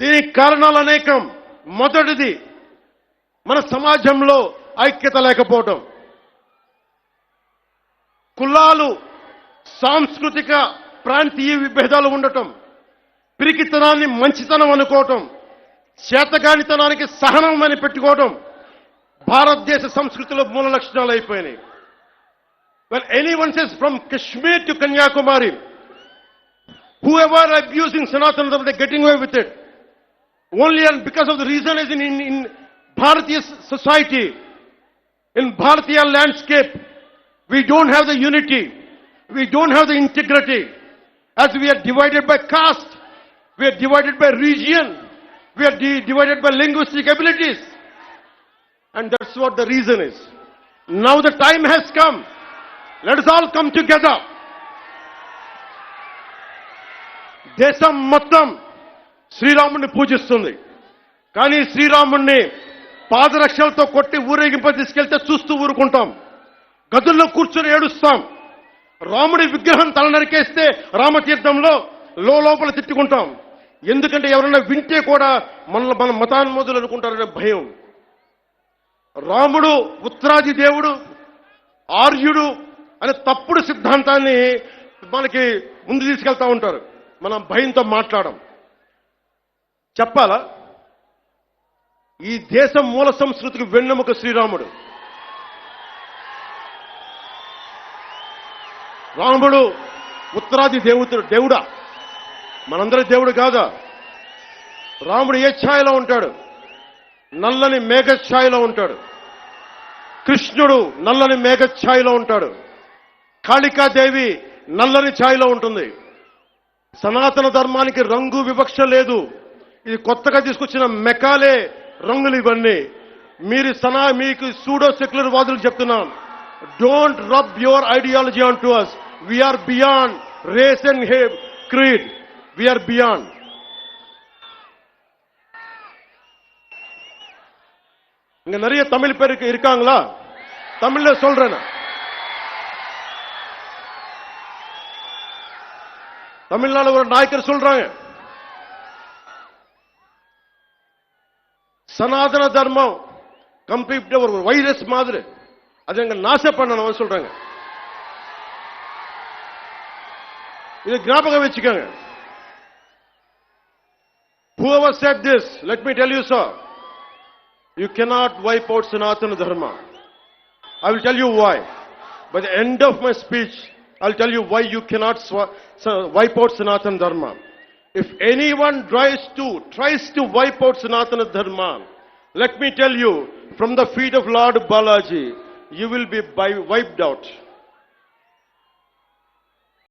దీనికి కారణాలు అనేకం. మొదటిది మన సమాజంలో ఐక్యత లేకపోవడం, కులాలు, సాంస్కృతిక ప్రాంతీయ విభేదాలు ఉండటం, పిరికితనాన్ని మంచితనం అనుకోవటం, చేతగానితనానికి సహనం అని పెట్టుకోవడం భారతదేశ సంస్కృతిలో మూల లక్షణాలు అయిపోయినాయి. When anyone says from Kashmir to Kanyakumari, whoever are abusing Sanatana Dharma, they're getting away with it. Only and because of the reason is in Bharatiya society, in Bharatiya landscape, we don't have the unity, we don't have the integrity. As we are divided by caste, we are divided by region, we are divided by linguistic abilities. And that's what the reason is. Now the time has come. Let us all come together. దేశం మొత్తం శ్రీరాముడిని పూజిస్తుంది. కానీ శ్రీరాముడిని పాదరక్షలతో కొట్టి ఊరేగింప తీసుకెళ్తే చూస్తూ ఊరుకుంటాం. గదుల్లో కూర్చొని ఏడుస్తాం. రాముడి విగ్రహం తల నరికేస్తే రామతీర్థంలో లోపల తిట్టుకుంటాం. ఎందుకంటే ఎవరైనా వింటే కూడా మన మతాన్మోదులు అనుకుంటారనే భయం. రాముడు ఉత్తరాది దేవుడు, ఆర్యుడు అనే తప్పుడు సిద్ధాంతాన్ని మనకి ముందు తీసుకెళ్తా ఉంటారు. మనం భయంతో మాట్లాడం. చెప్పాలా, ఈ దేశం మూల సంస్కృతికి వెన్నెముక శ్రీరాముడు. రాముడు ఉత్తరాది దేవుడా, మనందరి దేవుడు కాదా? రాముడు ఏ ఛాయలో ఉంటాడు? నల్లని మేఘ ఛాయలో ఉంటాడు. కృష్ణుడు నల్లని మేఘ ఛాయలో ఉంటాడు. కాళికాదేవి నల్లని ఛాయలో ఉంటుంది. సనాతన ధర్మానికి రంగు వివక్ష లేదు. ఇది కొత్తగా తీసుకొచ్చిన మెకాలే రంగులు ఇవన్నీ. మీకు సూడో సెక్యులర్ వాదులకు చెప్తున్నాం, don't rub your ideology on to us. We are beyond race and creed. We are beyond. இங்க நிறைய தமிழ் பேருக்கு இருக்காங்களா? தமிழ்ல சொல்றேன். தமிழ்நாடு ஒரு நாயக்கர் சொல்றாங்க, சனாதன தர்மம் கம்ப்ளீட் ஒரு வைரஸ் மாதிரி, அதை எங்க நாச பண்ணணும் சொல்றாங்க. இது ஞாபகம் வச்சுக்கோங்க. Whoever said this, let me tell you, sir, you cannot wipe out Sanatana Dharma. I will tell you why. By the end of my speech, I will tell you why you cannot wipe out Sanatana Dharma. If anyone tries to wipe out Sanatana Dharma, let me tell you, from the feet of Lord Balaji, you will be wiped out.